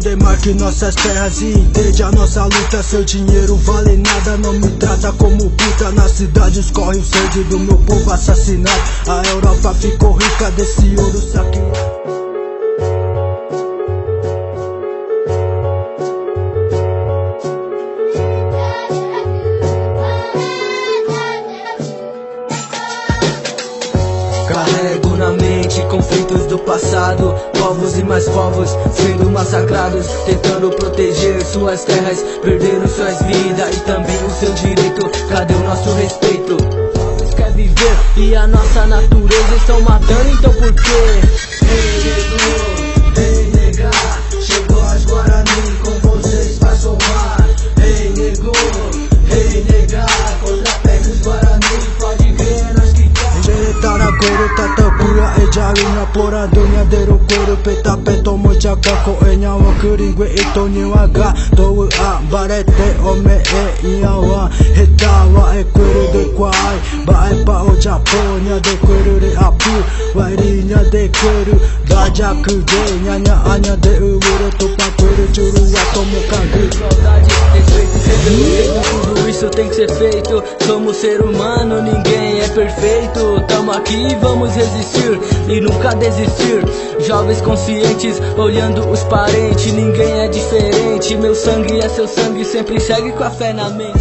demarque nossas terras e entende a nossa luta. Seu dinheiro vale nada, não me trata como puta. Na cidade escorre o sangue do meu povo assassinado. A Europa ficou rica desse ouro saqueado. Carrego na mente conflitos do passado, povos e mais povos sendo massacrados, tentando proteger suas terras, perderam suas vidas e também o seu direito. Cadê o nosso respeito? Todos querem viver e a nossa natureza estão matando, então por quê? Ei, nego, ei, nega, chegou as Guarani, com vocês vai somar. Ei, nego, ei, nega, contra pega os Guarani, pode ver nós que Goro tatapura e jarina pora dunia deru kuru peta peto mochaka ko e nyawa kurigue ito niwaga tou a barete ome e nyawa hetawa e kuru de kwai ba e pa o japonia de kuru de apu wairinha de kuru da jaku de nyanya anya de uro topa kuru churu wa tomo kangu. Saudade, respeito, respeito, tudo isso tem que ser feito. Somos ser humano, ninguém é perfeito. Tamo aqui, vamos resistir e nunca desistir. Jovens conscientes, olhando os parentes, ninguém é diferente. Meu sangue é seu sangue, sempre segue com a fé na mente.